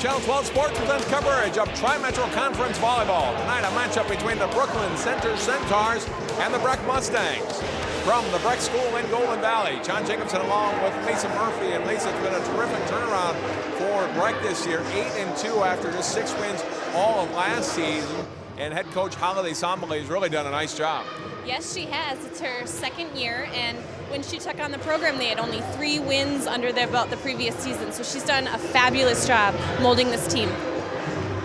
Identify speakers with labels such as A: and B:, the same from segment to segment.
A: Channel 12 Sports presents coverage of Tri-Metro Conference Volleyball. Tonight, a matchup between the Brooklyn Center Centaurs and the Breck Mustangs. From the Breck School in Golden Valley, John Jacobson along with Lisa Murphy. And Lisa, it's been a terrific turnaround for Breck this year. 8-2 after just 6 wins all of last season. And head coach Holiday Sombele has really done a nice job.
B: Yes, she has. It's her second year, and when she took on the program, they had only 3 wins under their belt the previous season. So she's done a fabulous job molding this team.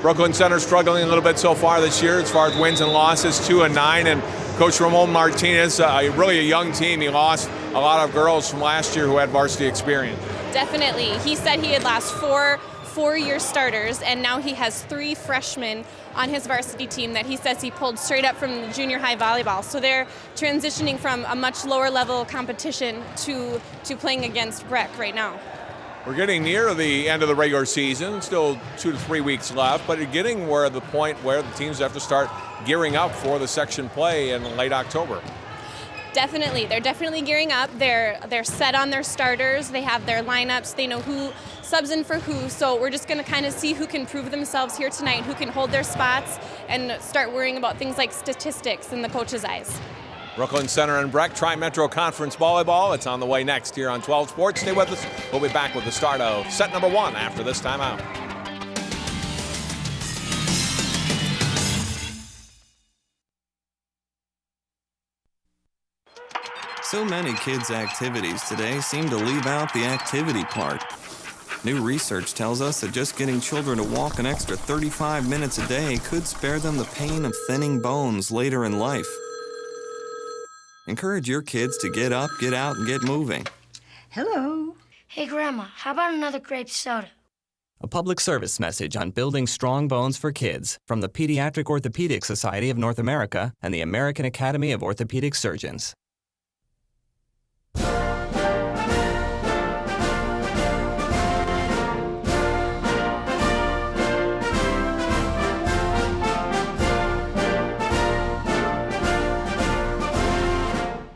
A: Brooklyn Center struggling a little bit so far this year as far as wins and losses, 2-9. And Coach Ramon Martinez, really a young team. He lost a lot of girls from last year who had varsity experience.
B: Definitely. He said he had lost 4 four-year starters, and now he has 3 freshmen on his varsity team that he says he pulled straight up from the junior high volleyball. So they're transitioning from a much lower level competition to playing against Breck right now.
A: We're getting near the end of the regular season, still 2 to 3 weeks left, but you're getting where the point where the teams have to start gearing up for the section play in late October.
B: Definitely. They're definitely gearing up. They're set on their starters. They have their lineups. They know who subs in for who. So we're just going to kind of see who can prove themselves here tonight, who can hold their spots, and start worrying about things like statistics in the coach's eyes.
A: Brooklyn Center and Breck Tri-Metro Conference Volleyball. It's on the way next here on 12 Sports. Stay with us. We'll be back with the start of set number 1 after this timeout.
C: So many kids' activities today seem to leave out the activity part. New research tells us that just getting children to walk an extra 35 minutes a day could spare them the pain of thinning bones later in life. Encourage your kids to get up, get out, and get moving.
D: Hello. Hey, Grandma, how about another grape soda?
E: A public service message on building strong bones for kids from the Pediatric Orthopedic Society of North America and the American Academy of Orthopedic Surgeons.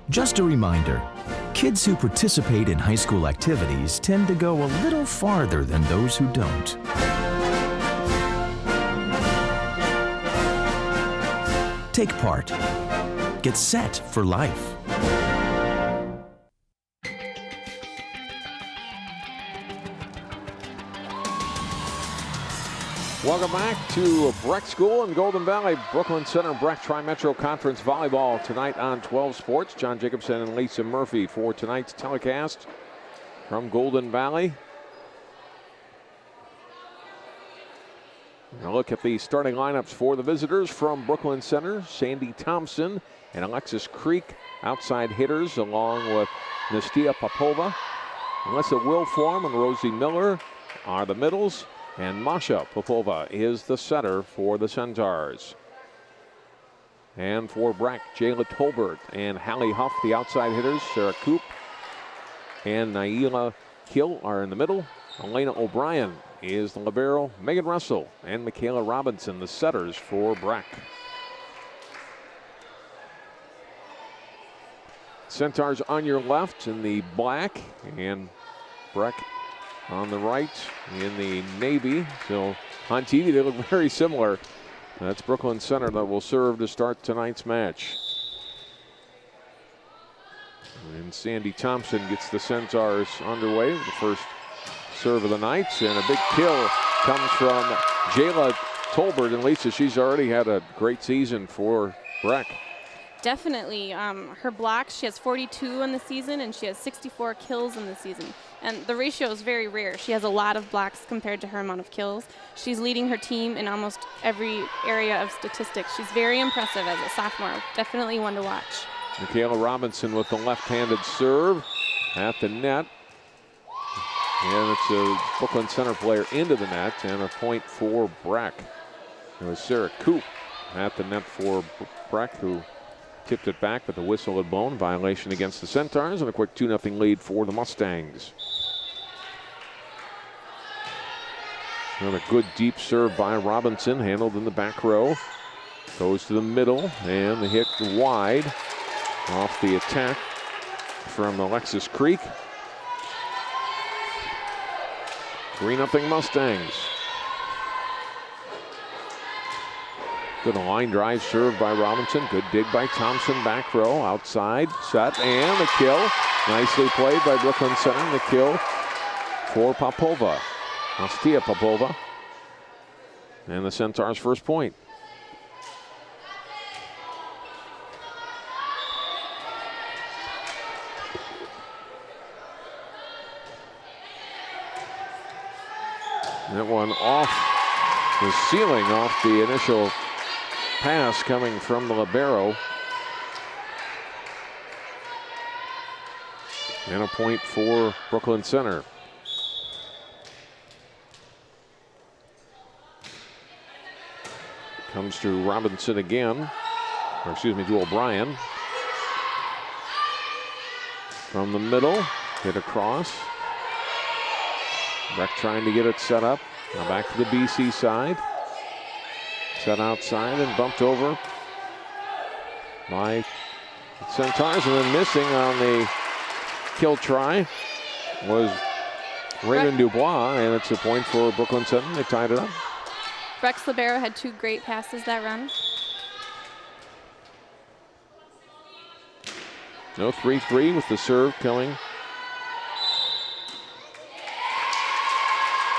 F: Just a reminder, kids who participate in high school activities tend to go a little farther than those who don't. Take part. Get set for life.
A: Welcome back to Breck School in Golden Valley. Brooklyn Center Breck Tri-Metro Conference Volleyball tonight on 12 Sports. John Jacobson and Lisa Murphy for tonight's telecast from Golden Valley. Now look at the starting lineups for the visitors from Brooklyn Center. Sandy Thompson and Alexis Creek, outside hitters, along with Nastia Popova. Melissa Wilform and Rosie Miller are the middles. And Masha Popova is the setter for the Centaurs. And for Breck, Jayla Tolbert and Hallie Huff, the outside hitters. Sarah Koop and Naila Hill are in the middle. Elena O'Brien is the libero. Megan Russell and Michaela Robinson, the setters for Breck. Centaurs on your left in the black, and Breck on the right in the navy. So on TV they look very similar. That's Brooklyn Center that will serve to start tonight's match. And Sandy Thompson gets the Centaurs underway with the first serve of the night. And a big kill comes from Jayla Tolbert. And Lisa, she's already had a great season for Breck.
B: Definitely. Her blocks, she has 42 in the season, and she has 64 kills in the season. And the ratio is very rare. She has a lot of blocks compared to her amount of kills. She's leading her team in almost every area of statistics. She's very impressive as a sophomore. Definitely one to watch.
A: Michaela Robinson with the left-handed serve at the net. And it's a Brooklyn Center player into the net, and a point for Breck. It was Sarah Koop at the net for Breck, who tipped it back, but the whistle had blown. Violation against the Centaurs, and a quick 2-0 lead for the Mustangs. Another good deep serve by Robinson, handled in the back row. Goes to the middle, and the hit wide off the attack from Alexis Creek. 3-0 Mustangs. Good line drive serve by Robinson. Good dig by Thompson. Back row, outside, set, and the kill. Nicely played by Brooklyn Center. The kill for Popova. Nastia Popova. And the Centaurs' first point. That one off the ceiling, off the initial pass coming from the libero. And a point for Brooklyn Center. Comes to Robinson again, or excuse me, to O'Brien. From the middle, hit across. Breck trying to get it set up. Now back to the BC side. Set outside and bumped over by Centaurs, and then missing on the kill try was Raymond Dubois, and it's a point for Brooklyn Center. They tied it up.
B: Breck's libero had 2 great passes that run.
A: No 3-3 with the serve coming.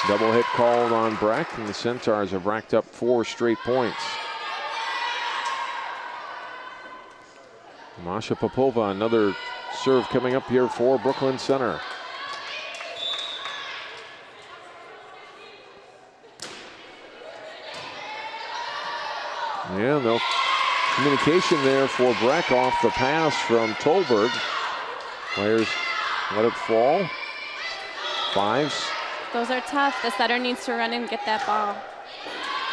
A: Double hit called on Breck, and the Centaurs have racked up 4 straight points. Masha Popova, another serve coming up here for Brooklyn Center. Yeah, no communication there for Breck off the pass from Tolberg. Players let it fall. 5s.
B: Those are tough. The setter needs to run and get that ball.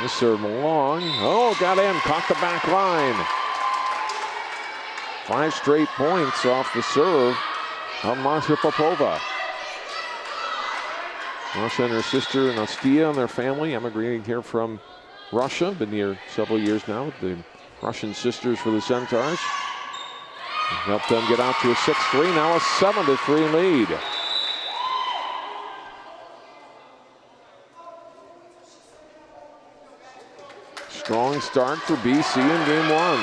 A: This serve long. Oh, got in, caught the back line. 5 straight points off the serve of Masha Popova. Masha and her sister Nastia and their family emigrating here from Russia. Been here several years now with the Russian sisters for the Centaurs. Helped them get out to a 6-3, now a 7-3 lead. Strong start for BC in game 1.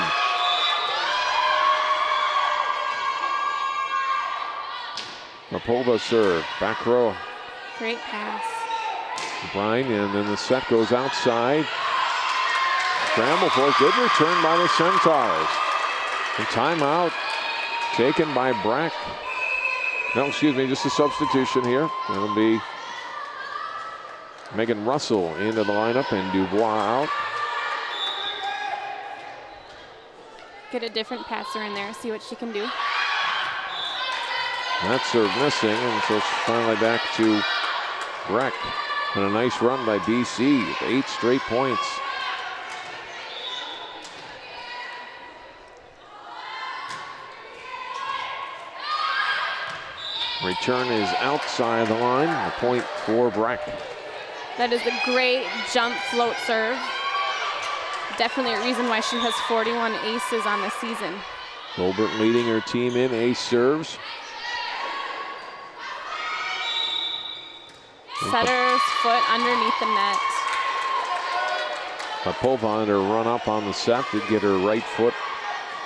A: Popova serve, back row.
B: Great pass.
A: O'Brien, and then the set goes outside. Scramble for it, good return by the Centaurs. And timeout taken by Breck. No, excuse me, just a substitution here. That'll be Megan Russell into the lineup and Dubois out.
B: Get a different passer in there, see what she can do.
A: That serve missing, and so it's finally back to Breck. And a nice run by BC, 8 straight points. Return is outside the line, a point for Breck.
B: That is a great jump float serve. Definitely a reason why she has 41 aces on the season.
A: Colbert leading her team in ace serves.
B: Setter's foot underneath the net.
A: Popova on her run up on the set did get her right foot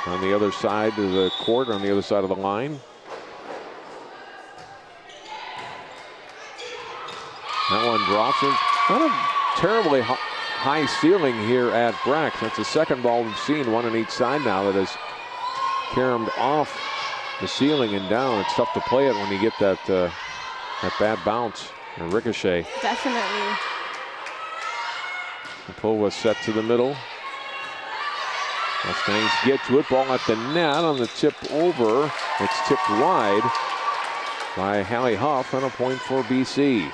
A: on the other side of the court, on the other side of the line. That one drops in. Not a terribly high ceiling here at Breck. That's the second ball we've seen, one on each side now, that has caromed off the ceiling and down. It's tough to play it when you get that bad bounce and ricochet.
B: Definitely.
A: Popova set to the middle. Mustangs get to it. Ball at the net on the tip over. It's tipped wide by Hallie Huff, and a point for BC.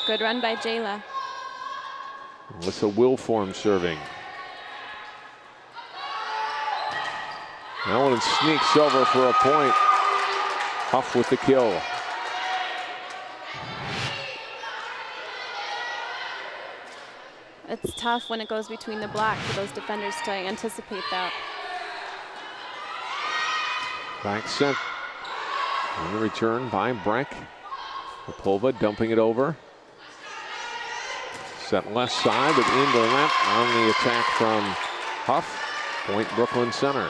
B: Good run by Jayla.
A: Alyssa Wilform serving. That one sneaks over for a point. Huff with the kill.
B: It's tough when it goes between the block for those defenders to anticipate that.
A: Back set. On the return by Breck. Popova dumping it over. Set left side, but into the net on the attack from Huff. Point Brooklyn Center.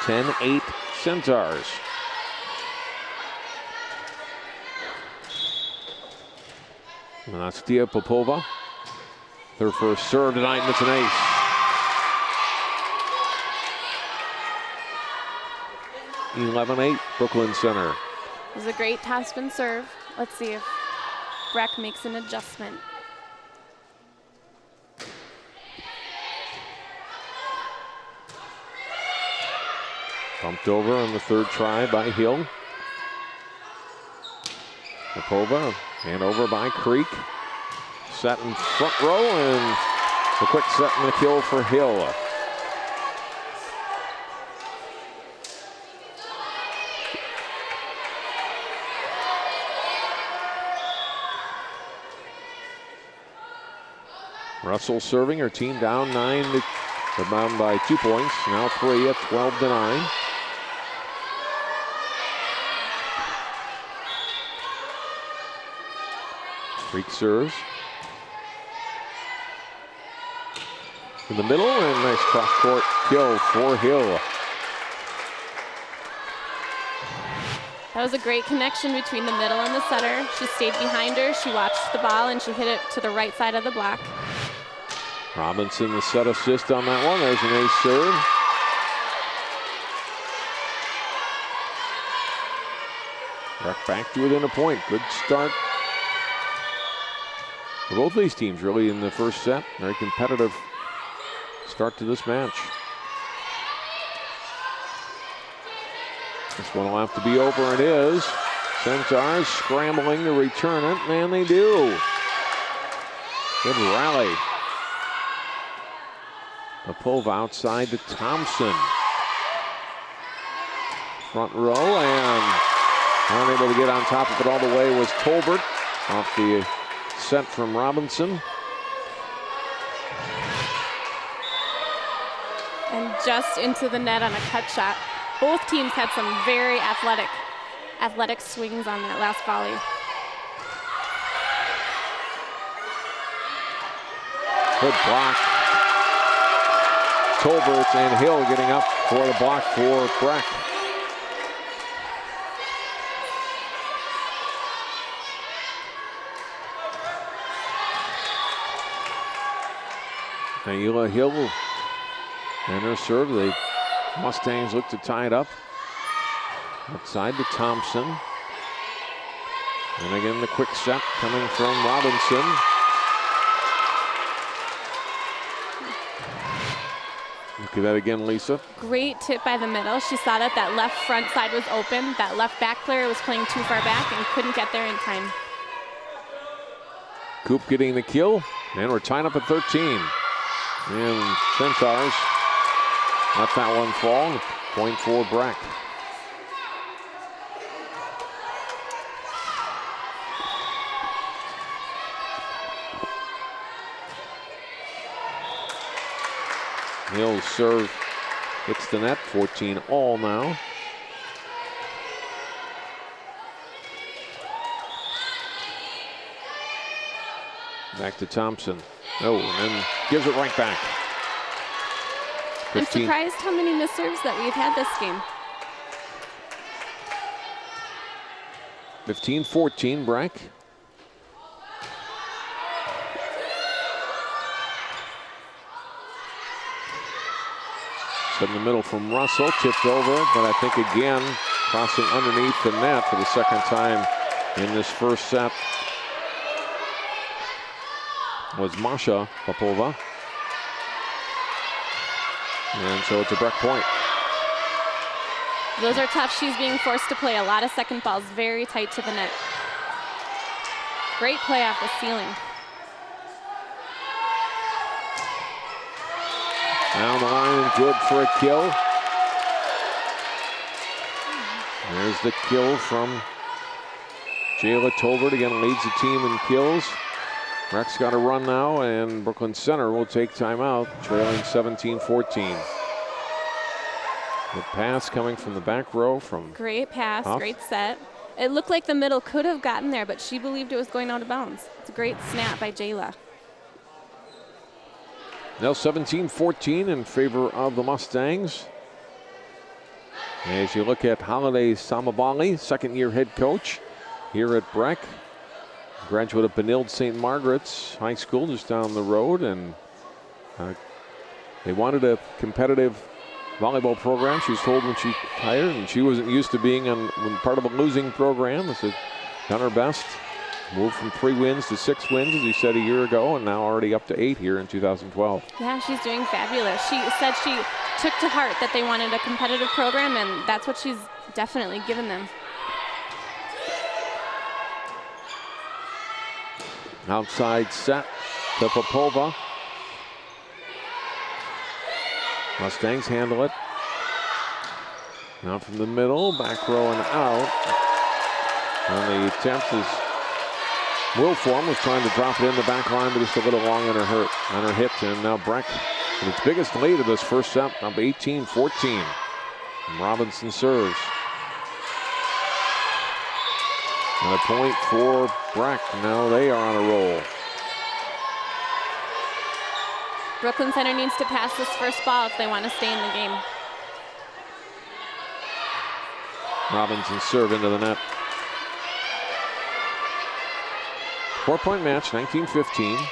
A: 10-8 Centaurs. Nastia Popova. Their first serve tonight, and it's an ace. (11-8) Brooklyn Center.
B: It was a great topspin serve. Let's see if Breck makes an adjustment.
A: Bumped over on the third try by Hill. Popova and over by Creek. Set in front row, and the quick set and the kill for Hill. Russell serving, her team down 9. They're down by 2 points. Now 3 at 12-9. Creek serves. In the middle, and nice cross-court kill for Hill.
B: That was a great connection between the middle and the setter. She stayed behind her, she watched the ball, and she hit it to the right side of the block.
A: Robinson, the set assist on that one. There's an ace serve. Breck back to within a point. Good start for both these teams really in the first set. Very competitive start to this match. This one will have to be over, and it is. Centaurs scrambling to return it, and they do. Good rally. Popova outside to Thompson. Front row, and unable to get on top of it all the way was Tolbert off the set from Robinson.
B: And just into the net on a cut shot. Both teams had some very athletic swings on that last volley.
A: Good block. Tolbert and Hill getting up for the block for Breck. Ayla Hill and her serve. The Mustangs look to tie it up. Outside to Thompson. And again the quick set coming from Robinson. Look at that again, Lisa.
B: Great tip by the middle. She saw that left front side was open. That left back player was playing too far back and couldn't get there in time.
A: Coop getting the kill, and we're tying up at 13. And Centaurs let that one fall. Point for Breck. Hill's serve hits the net, 14 all now. Back to Thompson. Oh, and then gives it right back.
B: I'm surprised how many missed serves that we've had this game.
A: 15-14, Breck. Set in the middle from Russell, tipped over, but I think again, crossing underneath the net for the second time in this first set was Masha Popova. And so it's a Breck point.
B: Those are tough. She's being forced to play a lot of second balls very tight to the net. Great play off the ceiling.
A: Down the line, good for a kill. There's the kill from Jayla Tolbert. Again, leads the team in kills. Breck's got a run now, and Brooklyn Center will take timeout, trailing 17-14. The pass coming from the back row from
B: Great pass,
A: Huff.
B: great set. It looked like the middle could have gotten there, but she believed it was going out of bounds. It's a great snap by Jayla.
A: Now 17-14 in favor of the Mustangs. As you look at Holiday Samabali, second-year head coach here at Breck. Graduate of Benilde St. Margaret's High School just down the road, and they wanted a competitive volleyball program. She was told when she hired, and she wasn't used to being on part of a losing program. So done her best. Moved from 3 wins to 6 wins, as he said a year ago, and now already up to 8 here in 2012.
B: Yeah, she's doing fabulous. She said she took to heart that they wanted a competitive program, and that's what she's definitely given them.
A: Outside set to Popova. Mustangs handle it. Now from the middle, back row and out. And the attempt is Wilform was trying to drop it in the back line, but just a little long on her hit. And now Breck with its biggest lead of this first set, up 18-14. And Robinson serves. And a point for Breck. Now they are on a roll.
B: Brooklyn Center needs to pass this first ball if they want to stay in the game.
A: Robinson serve into the net. 4-point match, 19-15.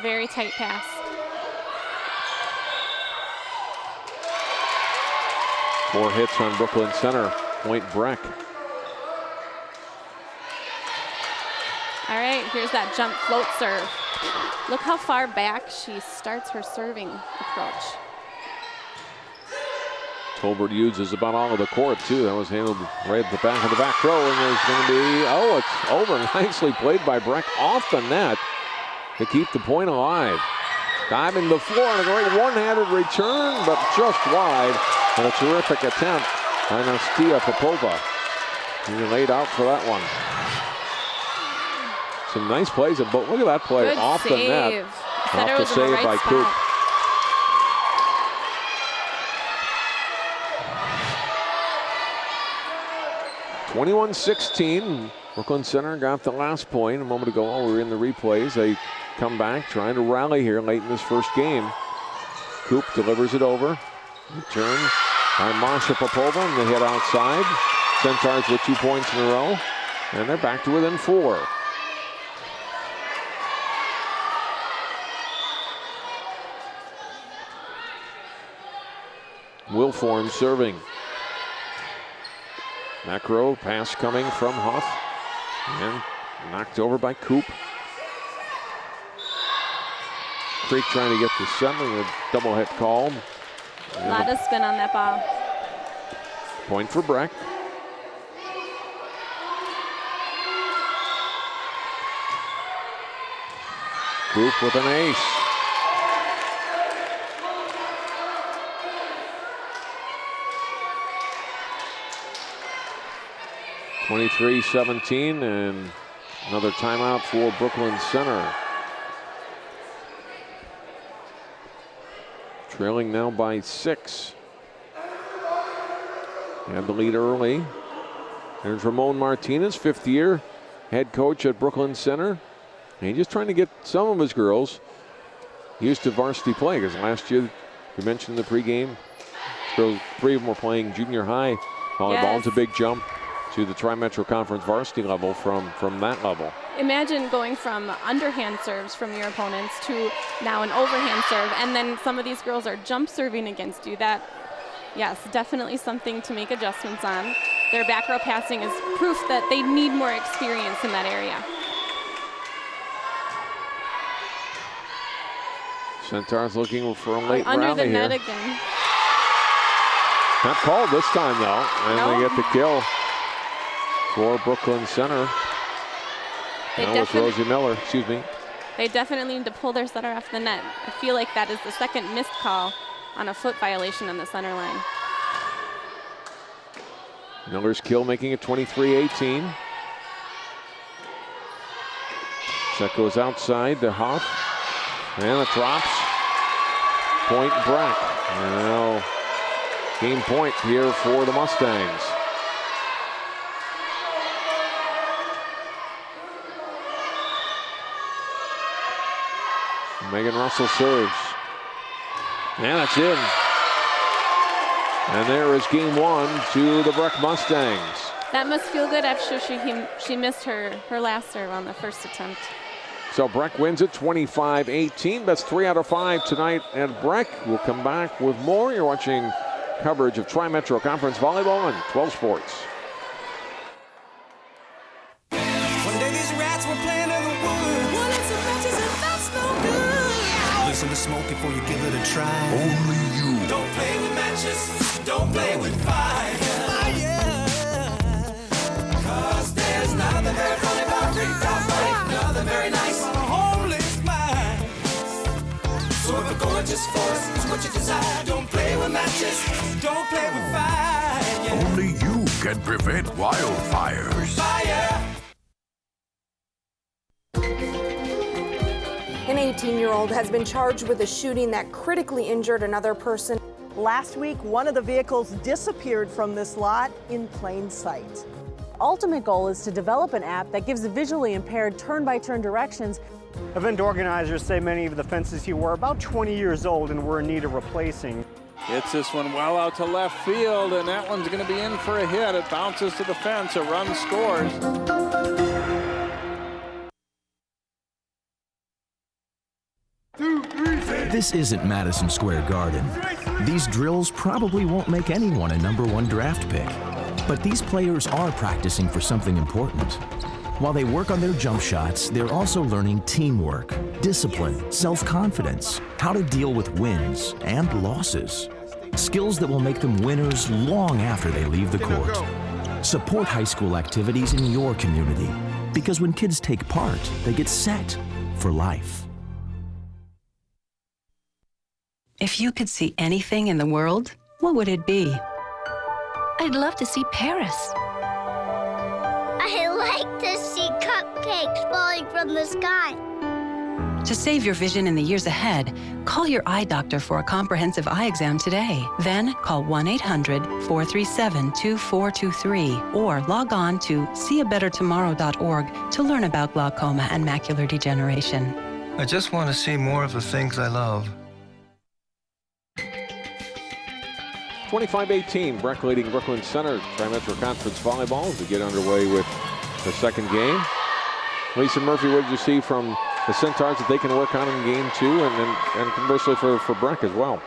B: Very tight pass.
A: Four hits on Brooklyn Center. Point Breck.
B: All right, here's that jump float serve. Look how far back she starts her serving approach.
A: Tolbert uses about all of the court, too. That was handled right at the back of the back row, and there's going to be, it's over. Nicely played by Breck off the net to keep the point alive. Diving to the floor and a great one-handed return, but just wide. And a terrific attempt by Nastia Popova. He laid out for that one. Some nice plays, but look at that play.
B: Good
A: off
B: save.
A: the net. Off the save by Coop. 21-16. Brooklyn Center got the last point a moment ago. We were in the replays. They come back trying to rally here late in this first game. Coop delivers it over. Return by Masha Popova, and they hit outside. Centaurs with 2 points in a row, and they're back to within 4. Wilform serving. Back row pass coming from Huff, and knocked over by Coop. Creek trying to get to center, a double hit call.
B: A lot of spin on that ball.
A: Point for Breck. Coop with an ace. (23-17) and another timeout for Brooklyn Center. Trailing now by 6. They had the lead early. There's Ramon Martinez, 5th year head coach at Brooklyn Center. And he's just trying to get some of his girls used to varsity play, because last year, we mentioned in the pregame, girls, 3 of them were playing junior high volleyball.
B: Yes.
A: It's a big jump to the Tri-Metro Conference varsity level from that level.
B: Imagine going from underhand serves from your opponents to now an overhand serve, and then some of these girls are jump serving against you. That, yes, definitely something to make adjustments on. Their back row passing is proof that they need more experience in that area.
A: Centaurs looking for a late
B: under
A: rally
B: the
A: here.
B: net again.
A: Not called this time, though. And
B: No.
A: they get the kill for Brooklyn Center.
B: They
A: Now with Rosie Miller, excuse me.
B: They definitely need to pull their setter off the net. I feel like that is the second missed call on a foot violation on the center line.
A: Miller's kill making it 23-18. Set goes outside to Huff. And it drops. Point Breck. Now, game point here for the Mustangs. Megan Russell serves. And it's in. And there is game one to the Breck Mustangs.
B: That must feel good after she missed her last serve on the first attempt.
A: So Breck wins it 25-18. That's 3 out of 5 tonight at Breck. We'll come back with more. You're watching coverage of Tri-Metro Conference Volleyball on 12 Sports.
G: One day these rats were playing in the woods. Well, it's a matches and that's no good. Listen to smoke before you give it a try.
H: Only you.
G: Don't play with matches. Don't play with fire. Cause there's nothing very funny about nothing very nice on a homeless mind. So if a gorgeous force is what you desire, don't play with matches, don't play with fire. Yeah.
H: Only you can prevent wildfires.
G: Fire.
I: An 18-year-old has been charged with a shooting that critically injured another person.
J: Last week, one of the vehicles disappeared from this lot in plain sight. Ultimate goal is to develop an app that gives the visually impaired turn-by-turn directions.
K: Event organizers say many of the fences here were about 20 years old and were in need of replacing.
L: Hits this one well out to left field, and that one's going to be in for a hit. It bounces to the fence. A run scores.
F: This isn't Madison Square Garden. These drills probably won't make anyone a #1 draft pick. But these players are practicing for something important. While they work on their jump shots, they're also learning teamwork, discipline, self-confidence, how to deal with wins and losses. Skills that will make them winners long after they leave the court. Support high school activities in your community, because when kids take part, they get set for life.
M: If you could see anything in the world, what would it be?
N: I'd love to see Paris.
O: I like to see cupcakes falling from the sky.
M: To save your vision in the years ahead, call your eye doctor for a comprehensive eye exam today. Then call 1-800-437-2423 or log on to seeabettertomorrow.org to learn about glaucoma and macular degeneration.
P: I just want to see more of the things I love.
A: 25-18, Breck leading Brooklyn Center Tri-Metro Conference Volleyball as we get underway with the second game. Lisa Murphy, what did you see from the Centaurs that they can work on in game two, and conversely for Breck as well?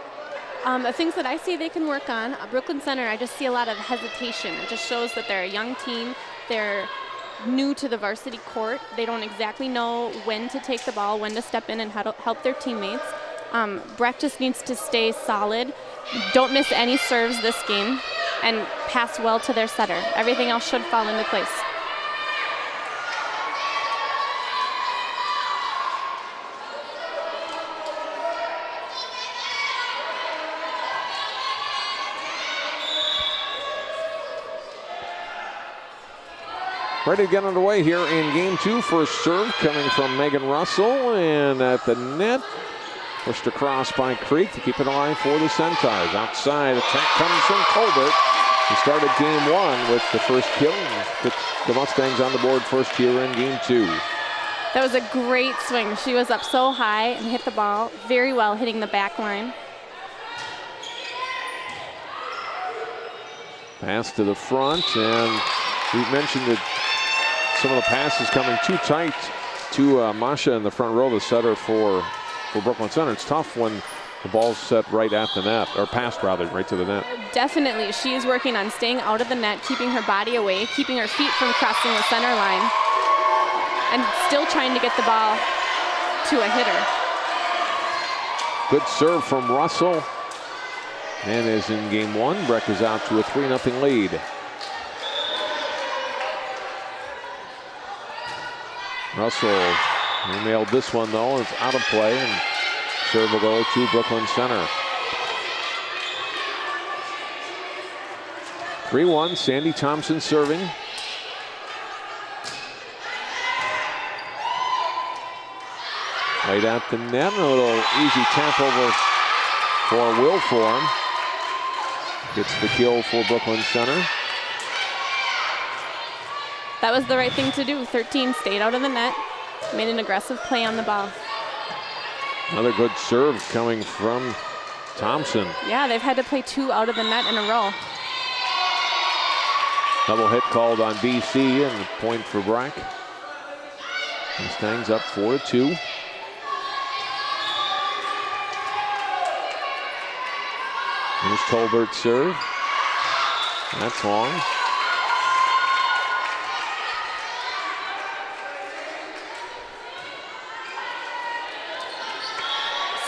B: The things that I see they can work on, Brooklyn Center, I just see a lot of hesitation. It just shows that they're a young team. They're new to the varsity court. They don't exactly know when to take the ball, when to step in and how to help their teammates. Breck just needs to stay solid. Don't miss any serves this game and pass well to their setter. Everything else should fall into place.
A: Ready to get underway here in game two. First serve coming from Megan Russell, and at the net, pushed across by Creek to keep it alive for the Centaurs. Outside, attack comes from Colbert. He started game one with the first kill and gets the Mustangs on the board first here in game two.
B: That was a great swing. She was up so high and hit the ball very well, hitting the back line.
A: Pass to the front, and we've mentioned that some of the passes coming too tight to Masha in the front row, the setter for Brooklyn Center. It's tough when the ball's set right at the net, or passed rather, right to the net.
B: Definitely. She is working on staying out of the net, keeping her body away, keeping her feet from crossing the center line, and still trying to get the ball to a hitter.
A: Good serve from Russell. And as in game one, Breck is out to a 3-0 lead. Russell nailed this one though. It's out of play, and serve will go to Brooklyn Center. 3-1, Sandy Thompson serving. Right at the net, a little easy tap over for Wilform. Gets the kill for Brooklyn Center.
B: That was the right thing to do. 13 stayed out of the net, made an aggressive play on the ball.
A: Another good serve coming from Thompson.
B: Yeah, they've had to play 2 out of the net in a row.
A: Double hit called on BC and a point for Breck. Mustangs up 4-2. Here's Tolbert's serve. That's long.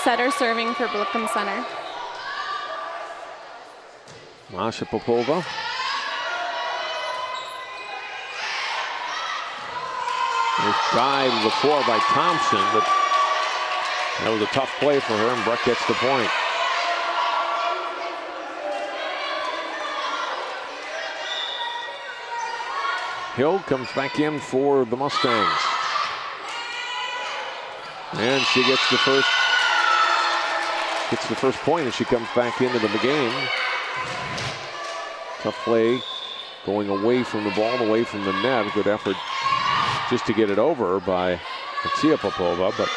B: Setter serving for Booklyn Center.
A: Masha Popova. Nice dive before by Thompson, but that was a tough play for her, and Breck gets the point. Hill comes back in for the Mustangs. And she gets the first point as she comes back into the game. Tough play going away from the ball, away from the net. Good effort just to get it over by Osseo Popova, but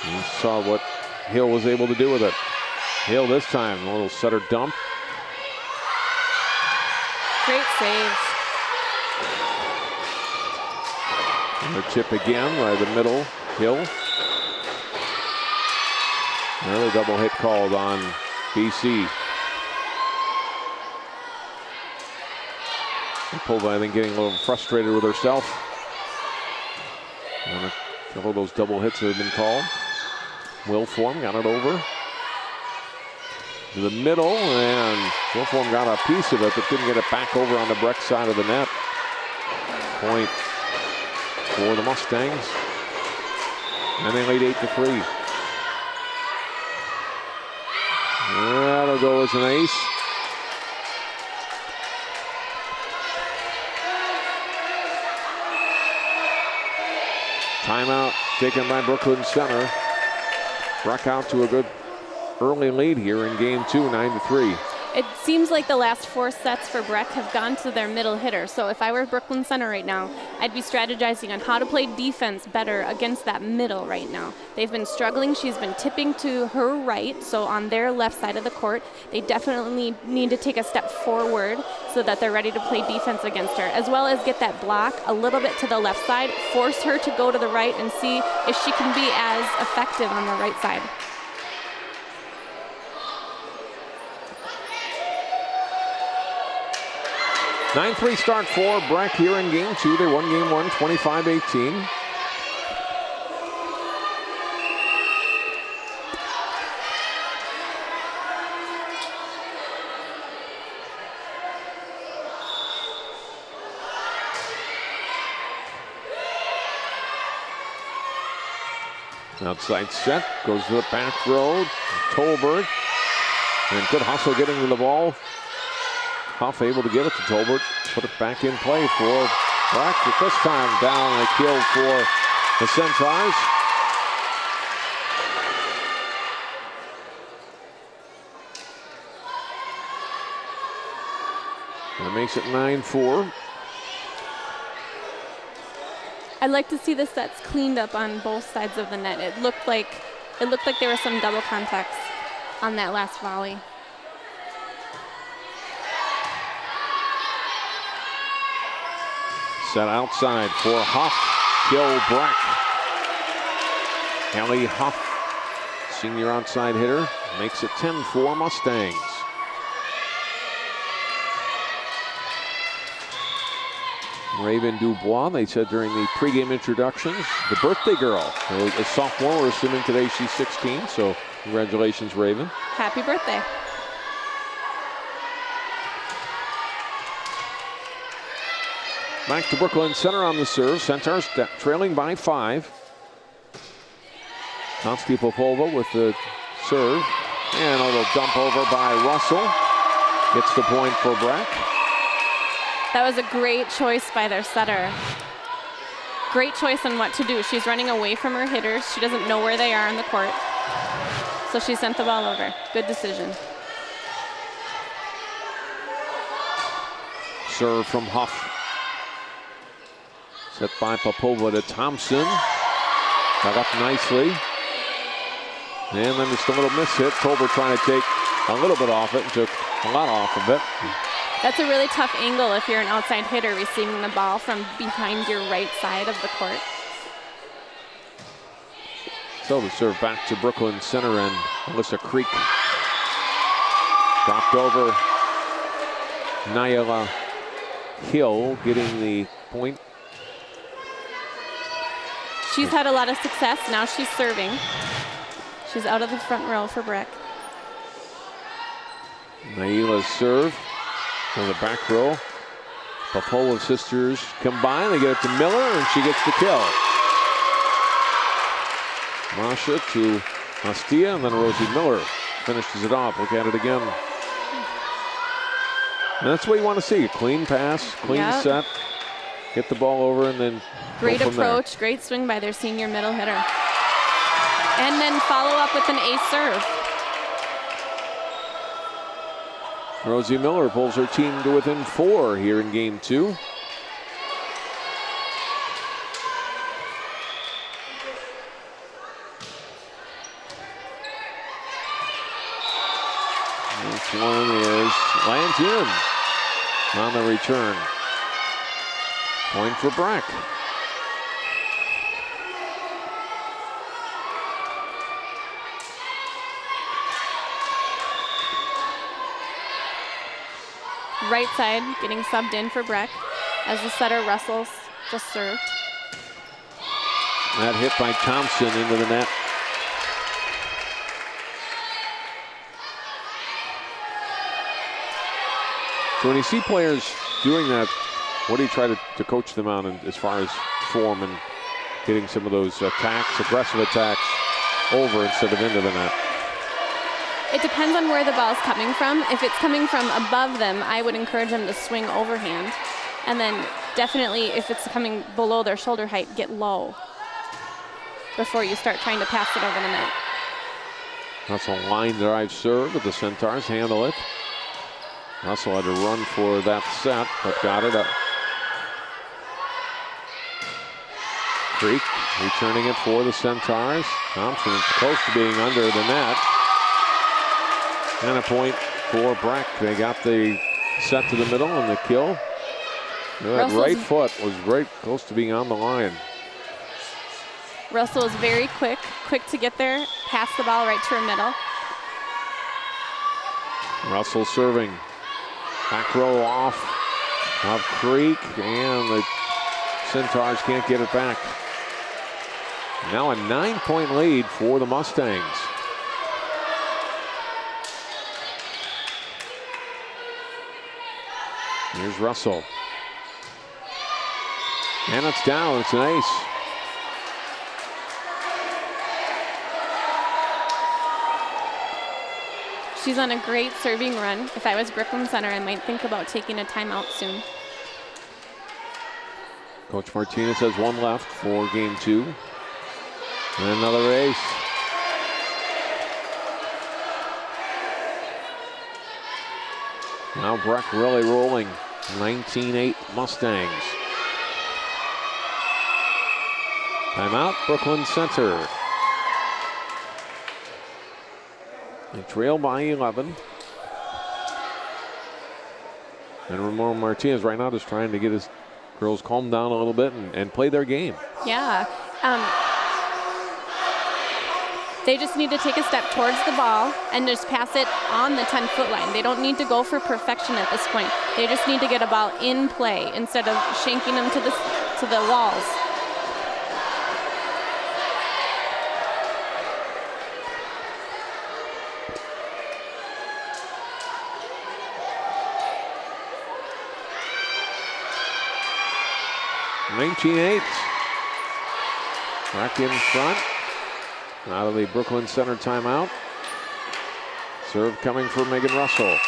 A: you saw what Hill was able to do with it. Hill this time, a little setter dump.
B: Great save.
A: Another chip again by the middle, Hill. Another double hit called on BC. Popova, I think, getting a little frustrated with herself. And a couple of those double hits that have been called. Wilform got it over to the middle, and Wilform got a piece of it, but couldn't get it back over on the Breck side of the net. Point for the Mustangs. And they lead 8-3. That'll go as an ace. Timeout taken by Brooklyn Center. Breck out to a good early lead here in game 2, 9-3.
B: It seems like the last 4 sets for Breck have gone to their middle hitter. So if I were Brooklyn Center right now, I'd be strategizing on how to play defense better against that middle right now. They've been struggling. She's been tipping to her right, so on their left side of the court. They definitely need to take a step forward so that they're ready to play defense against her, as well as get that block a little bit to the left side, force her to go to the right and see if she can be as effective on the right side.
A: 9-3 start for Breck here in game 2. They won game 1, 25-18. Outside set, goes to the back row. Tolbert, and good hustle getting to the ball. Huff able to get it to Tolbert, put it back in play for Breck. This time down a kill for the Centaurs. That makes it 9-4.
B: I'd like to see the sets cleaned up on both sides of the net. It looked like there were some double contacts on that last volley.
A: Set outside for Huff. Kill Breck. Kelly Huff, senior outside hitter, makes it 10-4 Mustangs. Raven Dubois, they said during the pregame introductions, the birthday girl. A sophomore, we're assuming today she's 16, so congratulations, Raven.
B: Happy birthday.
A: Back to Brooklyn Center on the serve. Centaurs trailing by 5. Osseo Popova with the serve. And a little dump over by Russell. Gets the point for Breck.
B: That was a great choice by their setter. Great choice on what to do. She's running away from her hitters. She doesn't know where they are on the court. So she sent the ball over. Good decision.
A: Serve from Huff. Set by Popova to Thompson. Got up nicely. And then just a little miss hit. Tolbert trying to take a little bit off it and took a lot off of it.
B: That's a really tough angle if you're an outside hitter receiving the ball from behind your right side of the court.
A: So the serve back to Brooklyn center and Alyssa Creek. Dropped over. Nyla Hill getting the point.
B: She's had a lot of success. Now she's serving. She's out of the front row for Breck.
A: Nyla's serve in the back row. Popova sisters combine. They get it to Miller, and she gets the kill. Masha to Osseo, and then Rosie Miller finishes it off. Look at it again. And that's what you want to see. A clean pass, clean set. Get the ball over, and then
B: great approach, great swing by their senior middle hitter. And then follow up with an ace serve.
A: Rosie Miller pulls her team to within 4 here in game 2. This one lands in on the return. Point for Breck.
B: Right side getting subbed in for Breck as the setter Russell's just served.
A: That hit by Thompson into the net. So when you see players doing that, what do you try to coach them on as far as form and getting some of those attacks, aggressive attacks, over instead of into the net?
B: It depends on where the ball's coming from. If it's coming from above them, I would encourage them to swing overhand. And then definitely if it's coming below their shoulder height, get low before you start trying to pass it over the net.
A: That's a line drive serve, but the Centaurs handle it. Russell had to run for that set, but got it up. Creek returning it for the Centaurs. Thompson is close to being under the net. And a point for Breck. They got the set to the middle and the kill. That right foot was right close to being on the line.
B: Russell is very quick to get there, pass the ball right to her middle.
A: Russell serving. Back row off of Creek, and the Centaurs can't get it back. Now a 9-point lead for the Mustangs. Here's Russell. And it's down. It's an ace.
B: She's on a great serving run. If I was Brooklyn Center, I might think about taking a timeout soon.
A: Coach Martinez has 1 left for game 2. And another ace. Now Breck really rolling. 19-8 Mustangs. Timeout, Brooklyn Center. They trail by 11. And Ramon Martinez right now just trying to get his girls calmed down a little bit and play their game.
B: Yeah. They just need to take a step towards the ball and just pass it on the 10-foot line. They don't need to go for perfection at this point. They just need to get a ball in play instead of shanking them to the walls.
A: Back in front. Out of the Brooklyn Center timeout. Serve coming for Megan Russell.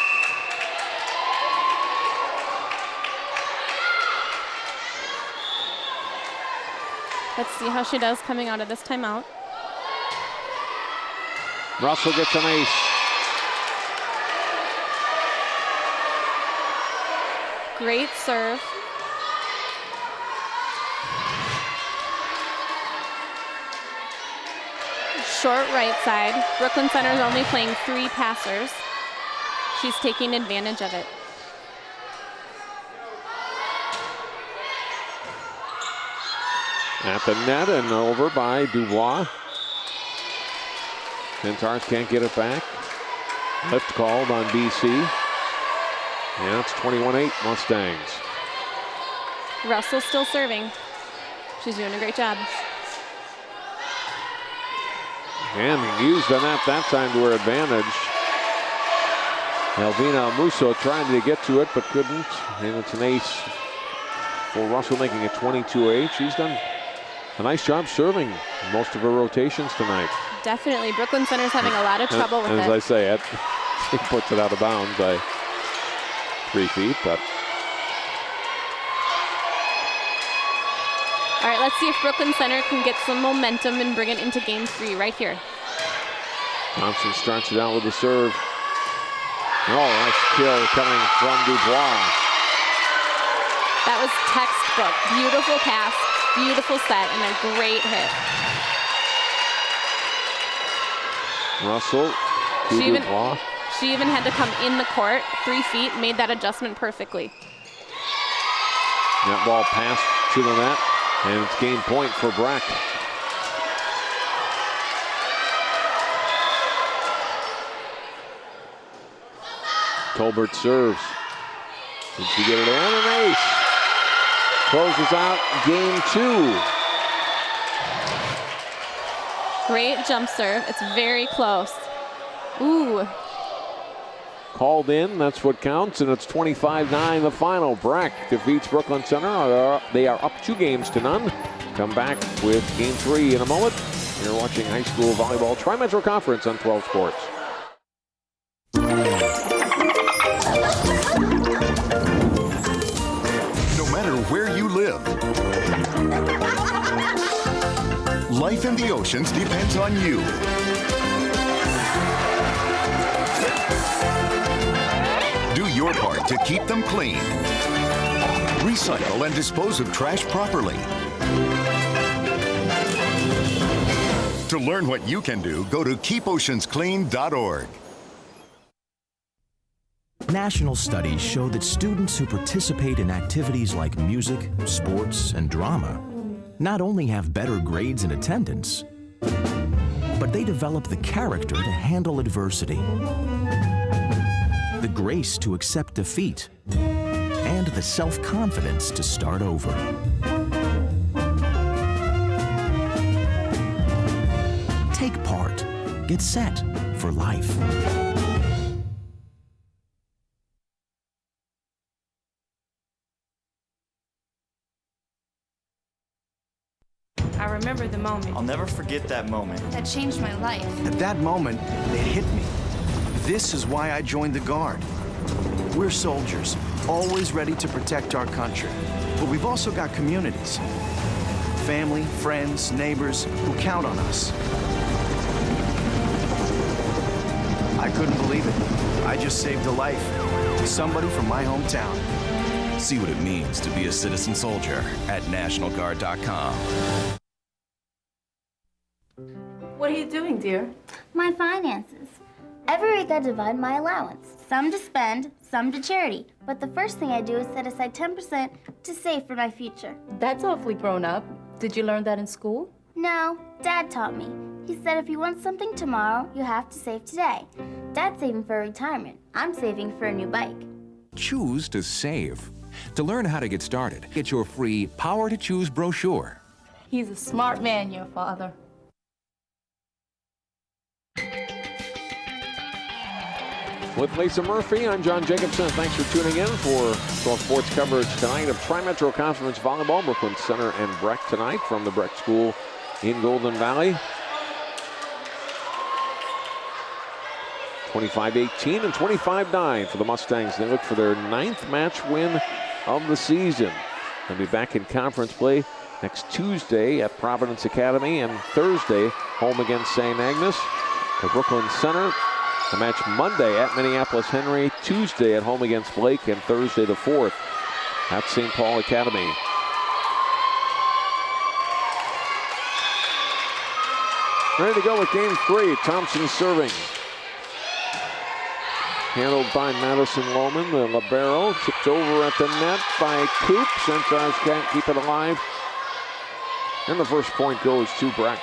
B: Let's see how she does coming out of this timeout.
A: Russell gets an ace.
B: Great serve. Short right side. Brooklyn Center is only playing 3 passers. She's taking advantage of it.
A: At the net and over by Dubois. Centaurs can't get it back. Lift called on BC. Yeah, it's 21-8 Mustangs.
B: Russell still serving. She's doing a great job.
A: And used the net that time to her advantage. Elvina Musso trying to get to it but couldn't. And it's an ace for Russell, making it 22-8. She's done a nice job serving most of her rotations tonight.
B: Definitely. Brooklyn Center's having a lot of trouble with it.
A: As I say, it puts it out of bounds by 3 feet, but.
B: All right, let's see if Brooklyn Center can get some momentum and bring it into game 3 right here.
A: Thompson starts it out with a serve. Oh, nice kill coming from Dubois.
B: That was textbook. Beautiful pass, beautiful set, and a great hit.
A: Russell to Dubois.
B: She even had to come in the court, 3 feet, made that adjustment perfectly.
A: That ball passed to the net, and it's game point for Breck. Tolbert serves. Did she get it in? An ace. Closes out game 2.
B: Great jump serve. It's very close. Ooh.
A: Called in, that's what counts, and it's 25-9 the final. Breck defeats Brooklyn Center. They are up 2 games to none. Come back with game 3 in a moment. You're watching high school volleyball Tri-Metro Conference on 12 Sports.
Q: No matter where you live, life in the oceans depends on you. Do your part to keep them clean. Recycle and dispose of trash properly. To learn what you can do, go to keepoceansclean.org.
F: National studies show that students who participate in activities like music, sports, and drama not only have better grades and attendance, but they develop the character to handle adversity, the grace to accept defeat, and the self-confidence to start over. Take part. Get set for life.
R: I remember the moment.
S: I'll never forget that moment.
R: That changed my life.
T: At that moment, it hit me. This is why I joined the Guard. We're soldiers, always ready to protect our country. But we've also got communities. Family, friends, neighbors who count on us. I couldn't believe it. I just saved a life. Somebody from my hometown.
U: See what it means to be a citizen soldier at NationalGuard.com.
R: What are you doing, dear?
O: My finances. Every week I divide my allowance. Some to spend, some to charity. But the first thing I do is set aside 10% to save for my future.
R: That's awfully grown up. Did you learn that in school?
O: No, Dad taught me. He said if you want something tomorrow, you have to save today. Dad's saving for retirement. I'm saving for a new bike.
V: Choose to save. To learn how to get started, get your free Power to Choose brochure.
R: He's a smart man, your father.
A: With Lisa Murphy, I'm John Jacobson. Thanks for tuning in for 12 Sports coverage tonight of Tri-Metro Conference Volleyball. Brooklyn Center and Breck tonight from the Breck School in Golden Valley. 25-18 and 25-9 for the Mustangs. They look for their 9th match win of the season. They'll be back in conference play next Tuesday at Providence Academy, and Thursday home against St. Agnes. The Brooklyn Center, a match Monday at Minneapolis Henry, Tuesday at home against Blake, and Thursday the 4th at St. Paul Academy. Ready to go with game 3. Thompson serving. Handled by Madison Lohman. The libero tipped over at the net by Coop. Centaurs can't keep it alive. And the first point goes to Breck.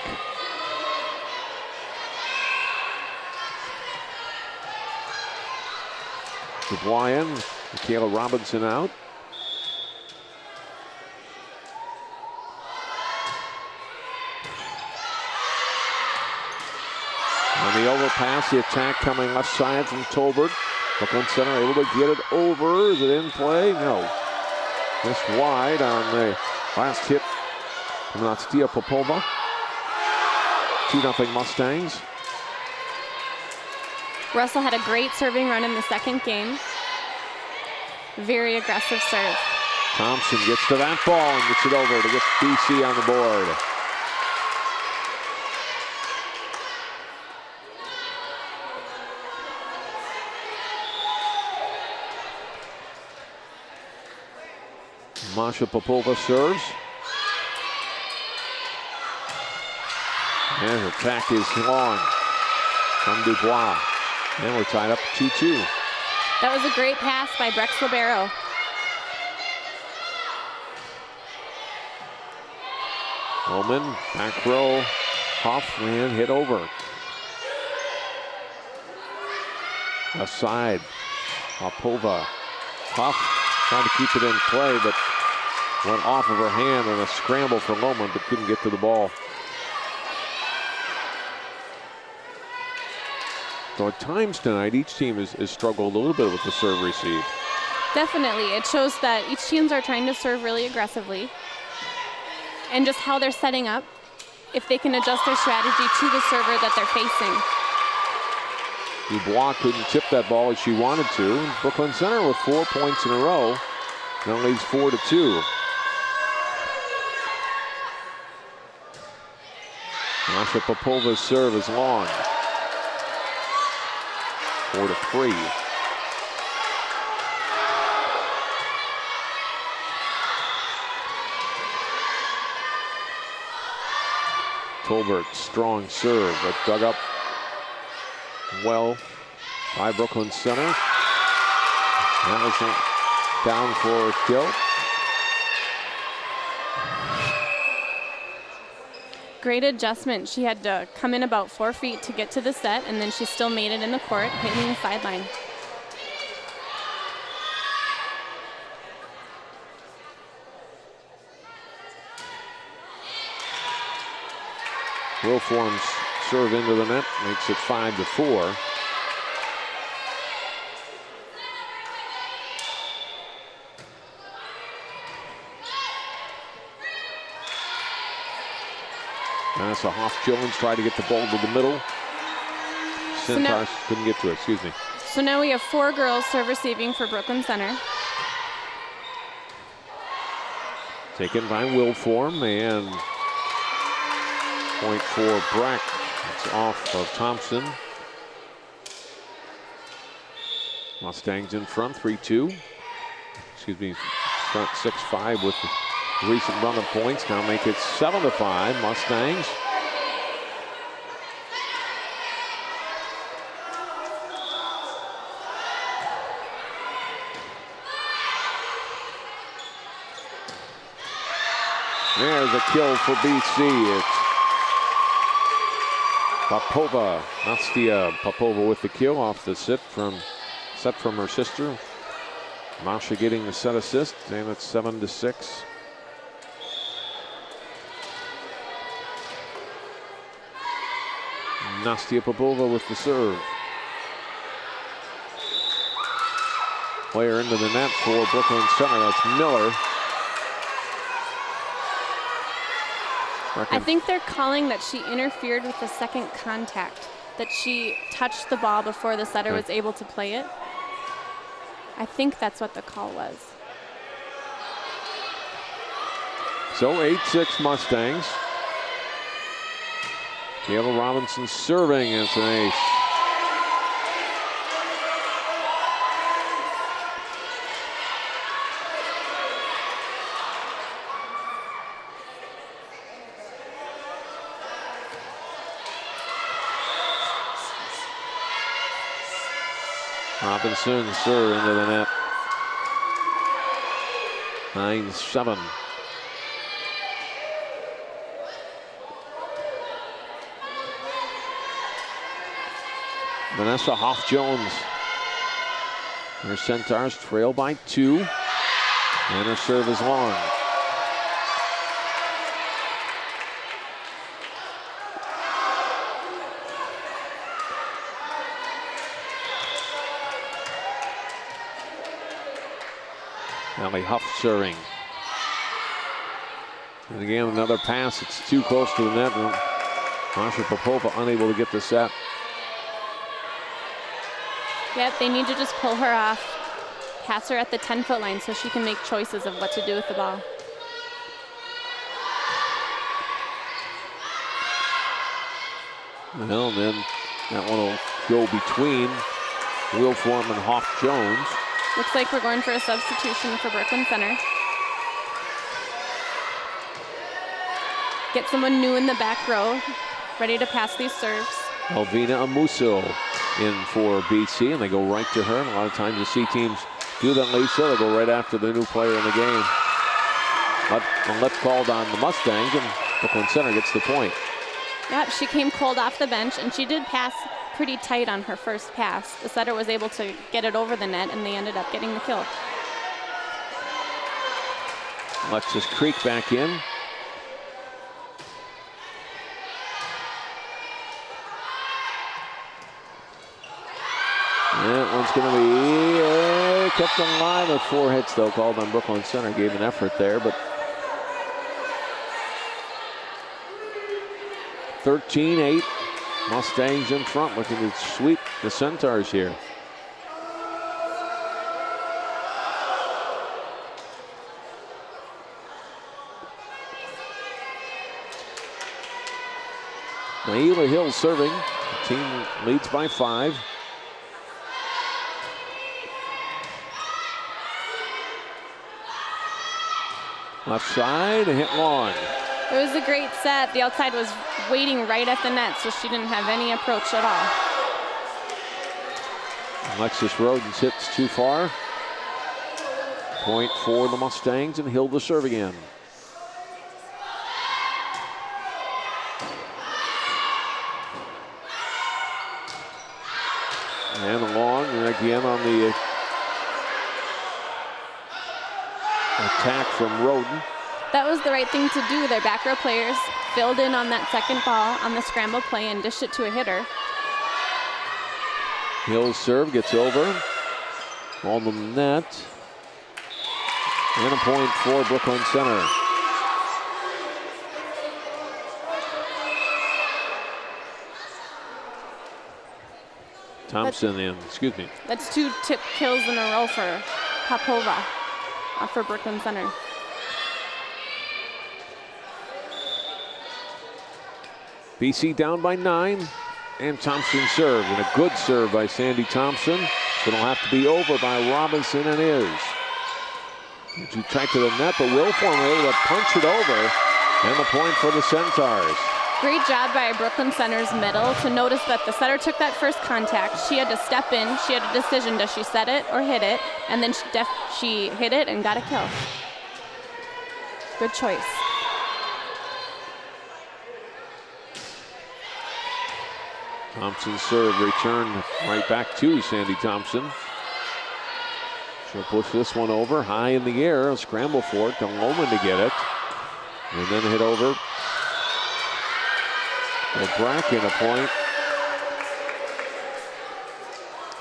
A: Dubois in. Michaela Robinson out. On the overpass, the attack coming left side from Tolbert. Brooklyn Center able to get it over. Is it in play? No. Just wide on the last hit from Nastia Popova. 2-0 Mustangs.
B: Russell had a great serving run in the second game. Very aggressive serve.
A: Thompson gets to that ball and gets it over to get BC on the board. Masha Popova serves. And the attack is long from Dubois. And we're tied up 2-2.
B: That was a great pass by Breck's libero.
A: Roman, back row, Huff, and hit over. Left side, Popova. Huff trying to keep it in play, but went off of her hand in a scramble for Lohman, but couldn't get to the ball. So at times tonight, each team has struggled a little bit with the serve receive.
B: Definitely. It shows that each teams are trying to serve really aggressively. And just how they're setting up, if they can adjust their strategy to the server that they're facing.
A: Dubois couldn't tip that ball as she wanted to. Brooklyn Center with 4 points in a row. Now leads 4-2. Masha Popova's serve is long. 4-3. Tolbert, strong serve, but dug up well by Brooklyn Center. Anderson down for a kill.
B: Great adjustment. She had to come in about 4 feet to get to the set, and then she still made it in the court, hitting the sideline.
A: Wilform's serve into the net makes it 5-4. Vanessa Hoff-Jones tried to get the ball to the middle. Centaurs couldn't get to it, excuse me.
B: So now we have 4 girls serve receiving for Brooklyn Center.
A: Taken by Wilform, and point for Breck. It's off of Thompson. Mustangs in front, 3-2. Excuse me, front 6-5 with the recent run of points. Now make it 7-5 Mustangs. There's a kill for BC. It's Popova, Nastia Popova with the kill off the set from her sister. Masha getting the set assist, and it's 7-6. Nastia Popova with the serve. Player into the net for Brooklyn Center. That's Miller.
B: I think they're calling that she interfered with the second contact, that she touched the ball before the setter was able to play it. I think that's what the call was.
A: So 8-6 Mustangs. Kayla Robinson serving. It's an ace. Robinson serve into the net. 9-7. Vanessa Hoff-Jones. Her Centaurs trail by 2. And her serve is long. Allie Huff serving. And again, another pass. It's too close to the net. Masha Popova unable to get the set.
B: Yep, they need to just pull her off, pass her at the 10-foot line so she can make choices of what to do with the ball.
A: Well, and then that one will go between Wilform and Hoff-Jones.
B: Looks like we're going for a substitution for Brooklyn Center. Get someone new in the back row, ready to pass these serves.
A: Elvina Amuso in for BC, and they go right to her. And a lot of times you see teams do that, Lisa. They go right after the new player in the game. But a left called on the Mustangs, and Brooklyn Center gets the point.
B: Yep, she came cold off the bench, and she did pass pretty tight on her first pass. The setter was able to get it over the net, and they ended up getting the kill.
A: Alexis Creek back in. That one's going to be kept alive with 4 hits, though, called on Brooklyn Center. Gave an effort there, but 13-8. Mustangs in front, looking to sweep the Centaurs here. Naila Hill serving. The team leads by 5. Left side, a hit long.
B: It was a great set. The outside was waiting right at the net, so she didn't have any approach at all.
A: Alexis Rodens hits too far. Point for the Mustangs, and Hill to serve again. And long, and again on the attack from Roden.
B: That was the right thing to do. Their back row players filled in on that second ball on the scramble play and dished it to a hitter.
A: Hill's serve gets over on the net. And a point for Brooklyn Center. Thompson in, excuse me.
B: That's 2 tip kills in a row for Popova for Brooklyn Center.
A: BC down by 9, and Thompson served, and a good serve by Sandy Thompson. It'll have to be over by Robinson, and is. Too tight to the net, but Wilform able to punch it over, and the point for the Centaurs.
B: Great job by Brooklyn Center's middle to notice that the setter took that first contact. She had to step in. She had a decision, does she set it or hit it? And then she hit it and got a kill. Good choice.
A: Thompson's serve returned right back to Sandy Thompson. She'll push this one over high in the air. A scramble for it to Loman to get it. And then hit over. Breck in a point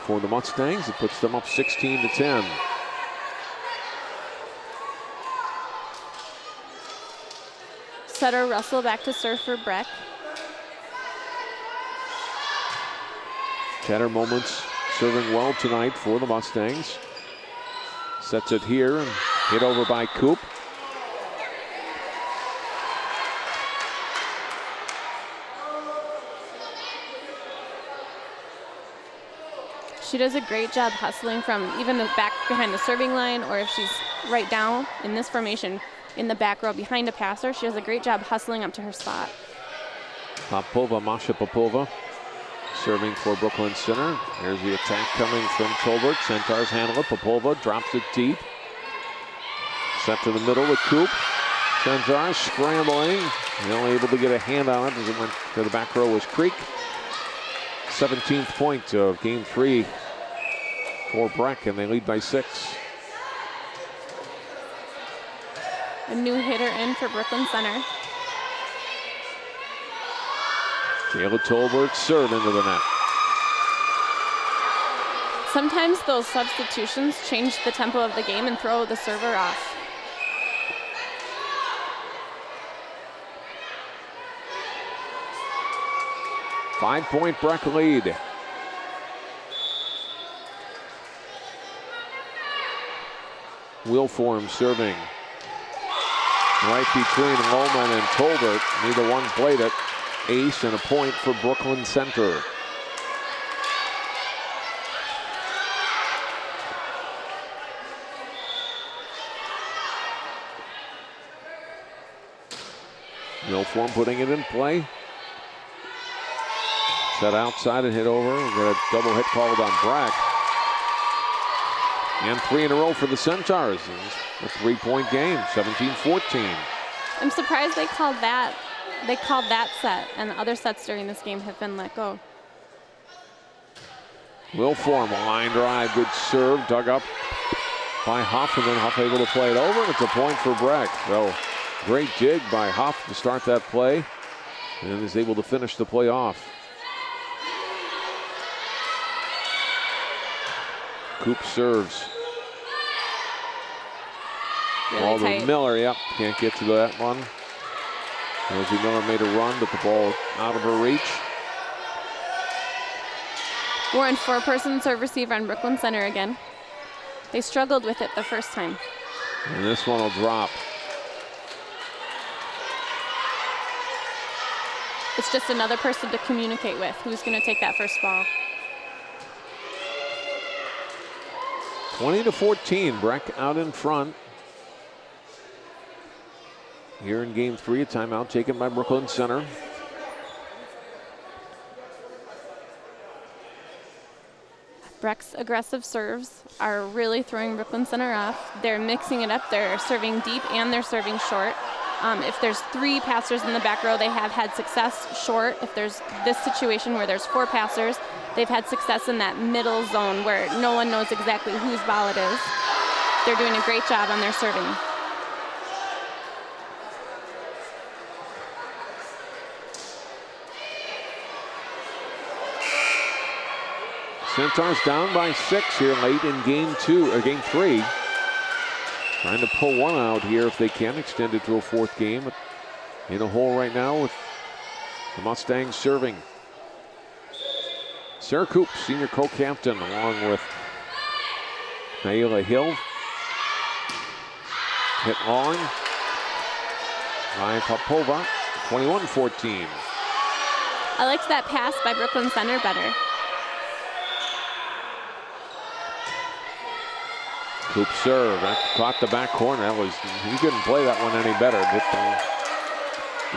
A: for the Mustangs. It puts them up 16-10.
B: Setter Russell back to serve for Breck.
A: Tanner Moments serving well tonight for the Mustangs. Sets it here and hit over by Coop.
B: She does a great job hustling from even the back behind the serving line, or if she's right down in this formation in the back row behind a passer, she does a great job hustling up to her spot.
A: Masha Popova, serving for Brooklyn Center. Here's the attack coming from Tolbert. Centaurs handle it. Popova drops it deep. Set to the middle with Coop. Centaurs scrambling. And only able to get a hand on it as it went to the back row was Creek. 17th point of game 3 for Breck, and they lead by 6.
B: A new hitter in for Brooklyn Center.
A: Jayla Tolbert serve into the net.
B: Sometimes those substitutions change the tempo of the game and throw the server off.
A: Five-point Breck lead. Wilform serving. Right between Lohman and Tolbert. Neither one played it. Ace and a point for Brooklyn Center. Wilform putting it in play. Set outside and hit over. We got a double hit called on Breck. And 3 in a row for the Centaurs. A 3-point game, 17-14.
B: I'm surprised they called that. They called that set, and the other sets during this game have been let go.
A: Wilform, a line drive, good serve, dug up by Huff, and then Huff able to play it over, and it's a point for Breck. So, great dig by Huff to start that play, and is able to finish the play off. Coop serves.
B: Really
A: Ball to
B: tight.
A: Miller, yep, can't get to that one. Rosie Miller made a run, but the ball out of her reach.
B: We're in 4-person serve receiver on Brooklyn Center again. They struggled with it the first time.
A: And this one will drop.
B: It's just another person to communicate with. Who's going to take that first ball?
A: 20-14, Breck out in front. Here in game 3, a timeout taken by Brooklyn Center.
B: Breck's aggressive serves are really throwing Brooklyn Center off. They're mixing it up. They're serving deep and they're serving short. If there's 3 passers in the back row, they have had success short. If there's this situation where there's 4 passers, they've had success in that middle zone where no one knows exactly whose ball it is. They're doing a great job on their serving.
A: Centaurs down by 6 here late in game 3. Trying to pull one out here if they can, extend it to a 4th game. In a hole right now with the Mustangs serving. Sarah Coop, senior co-captain, along with Naila Hill. Hit long by Popova, 21-14.
B: I liked that pass by Brooklyn Center better.
A: Coop serve, that caught the back corner. He couldn't play that one any better. But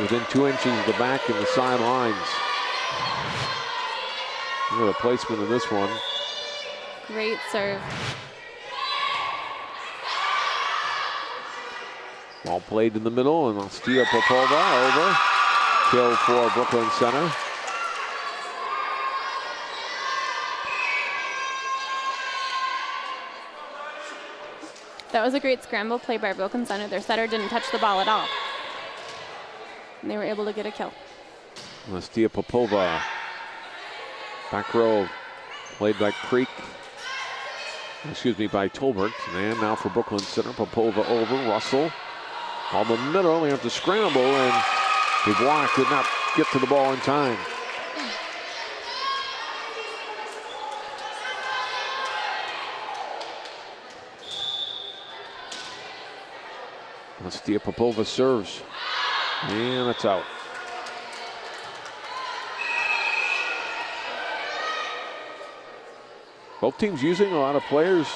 A: within 2 inches of the back and the sidelines. Look at the placement of this one.
B: Great serve.
A: Ball played in the middle, and Osseo Popova over. Kill for Brooklyn Center.
B: That was a great scramble play by Brooklyn Center. Their setter didn't touch the ball at all. And they were able to get a kill.
A: Osseo Popova. Back row played by by Tolbert. And now for Brooklyn Center, Popova over, Russell. On the middle, they have to scramble, and Dubois could not get to the ball in time. Osseo Popova serves, and it's out. Both teams using a lot of players,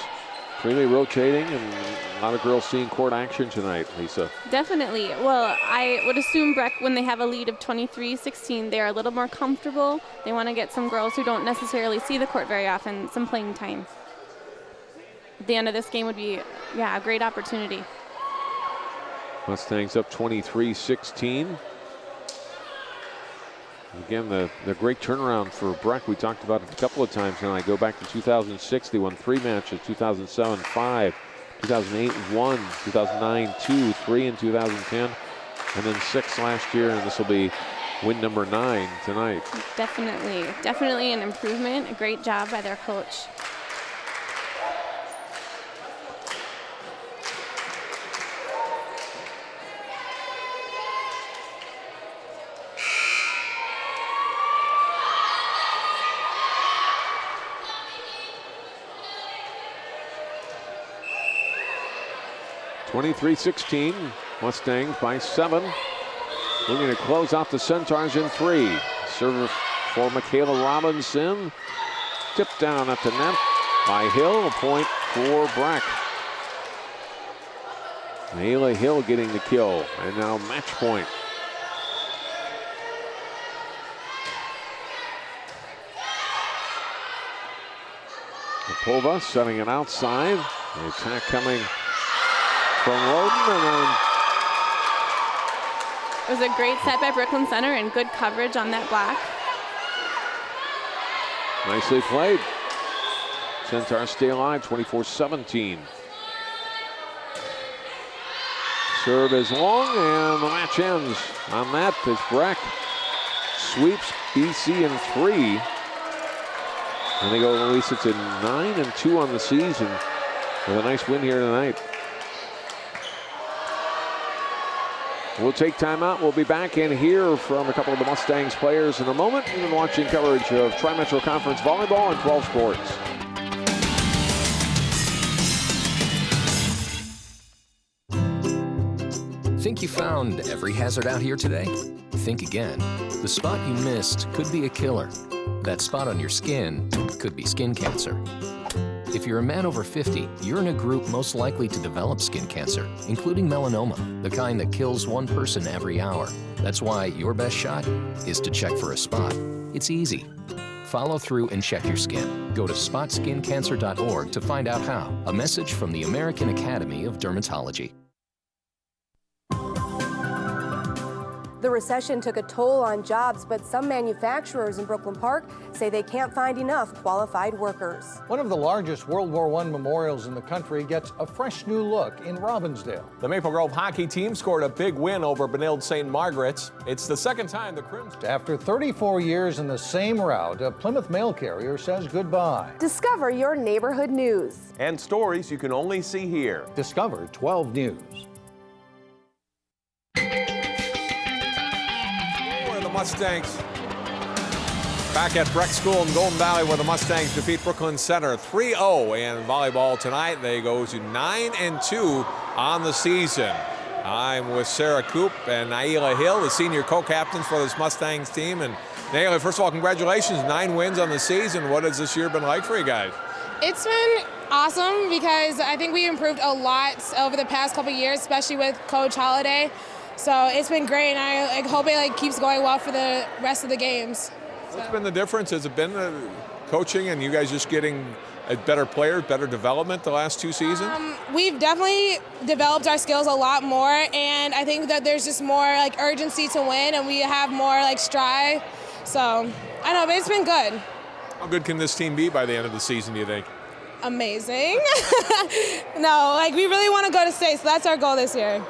A: freely rotating, and a lot of girls seeing court action tonight, Lisa.
B: Definitely. Well, I would assume Breck, when they have a lead of 23-16, they're a little more comfortable. They want to get some girls who don't necessarily see the court very often some playing time. At the end of this game would be, a great opportunity.
A: Mustangs up 23-16. Again, the great turnaround for Breck. We talked about it a couple of times now. I go back to 2006. They won 3 matches, 2007, 5, 2008, 1, 2009, 2, 3 in 2010, and then 6 last year, and this will be win number 9 tonight.
B: Definitely an improvement. A great job by their coach.
A: (23-16), Mustangs by 7. Looking to close out the Centaurs in 3. Serve for Michaela Robinson. Tipped down at the net by Hill. A point for Breck. Ayla Hill getting the kill. And now match point. Popova setting it outside. The attack coming from Roden, and then
B: it was a great set by Brooklyn Center and good coverage on that block.
A: Nicely played. Centaurs stay alive, 24-17. Serve is long, and the match ends on that as Breck sweeps BC in 3. And they go, Lisa, to 9-2 on the season with a nice win here tonight. We'll take time out. We'll be back and hear from a couple of the Mustangs players in a moment. We've been watching coverage of Tri-Metro Conference Volleyball and 12 Sports.
C: Think you found every hazard out here today? Think again. The spot you missed could be a killer. That spot on your skin could be skin cancer. If you're a man over 50, you're in a group most likely to develop skin cancer, including melanoma, the kind that kills 1 person every hour. That's why your best shot is to check for a spot. It's easy. Follow through and check your skin. Go to spotskincancer.org to find out how. A message from the American Academy of Dermatology.
I: The recession took a toll on jobs, but some manufacturers in Brooklyn Park say they can't find enough qualified workers.
S: One of the largest World War I memorials in the country gets a fresh new look in Robbinsdale.
W: The Maple Grove hockey team scored a big win over Benilde St. Margaret's. It's the second time the Crimson...
S: After 34 years in the same route, a Plymouth mail carrier says goodbye.
I: Discover your neighborhood news.
W: And stories you can only see here.
S: Discover 12 News.
W: Mustangs back at Breck School in Golden Valley, where the Mustangs defeat Brooklyn Center 3-0 in volleyball tonight. They go to 9-2 on the season. I'm with Sarah Coop and Naila Hill, the senior co-captains for this Mustangs team. And Naila, first of all, congratulations, 9 wins on the season. What has this year been like for you guys?
X: It's been awesome because I think we improved a lot over the past couple of years, especially with Coach Holliday. So it's been great, and I hope it keeps going well for the rest of the games.
W: What's been the difference? Has it been coaching and you guys just getting a better player, better development the last 2 seasons?
X: We've definitely developed our skills a lot more, and I think that there's just more urgency to win, and we have more strive. So I know, but it's been good.
W: How good can this team be by the end of the season, do you think?
X: Amazing. No, we really want to go to state, so that's our goal this year.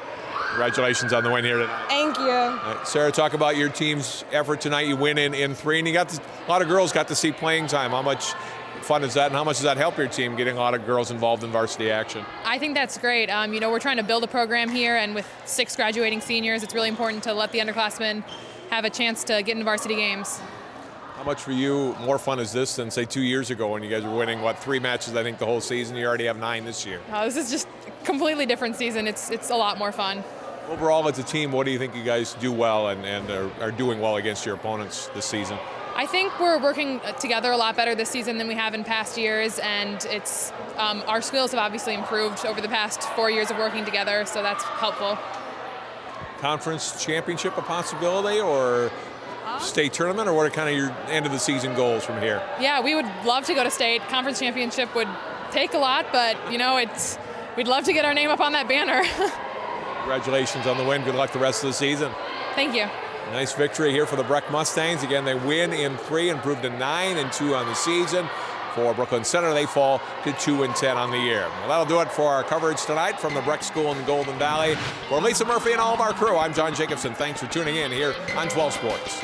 W: Congratulations on the win here tonight.
X: Thank you.
W: Right, Sarah, talk about your team's effort tonight. You win in 3, and a lot of girls got to see playing time. How much fun is that, and how much does that help your team, getting a lot of girls involved in varsity action?
Y: I think that's great. We're trying to build a program here, and with 6 graduating seniors, it's really important to let the underclassmen have a chance to get into varsity games.
W: How much for you more fun is this than, say, 2 years ago when you guys were winning, 3 matches, I think, the whole season? You already have 9 this year.
Y: This is just a completely different season. It's a lot more fun.
W: Overall, as a team, what do you think you guys do well and are doing well against your opponents this season?
Y: I think we're working together a lot better this season than we have in past years, and it's our skills have obviously improved over the past 4 years of working together, so that's helpful.
W: Conference championship a possibility, or state tournament, or what are kind of your end of the season goals from here?
Y: Yeah, we would love to go to state. Conference championship would take a lot, but you know, we'd love to get our name up on that banner.
W: Congratulations on the win. Good luck the rest of the season.
Y: Thank you.
W: Nice victory here for the Breck Mustangs. Again, they win in 3, improved to 9-2 on the season. For Brooklyn Center, they fall to 2-10 on the year. Well, that'll do it for our coverage tonight from the Breck School in Golden Valley. For Lisa Murphy and all of our crew, I'm John Jacobson. Thanks for tuning in here on 12 Sports.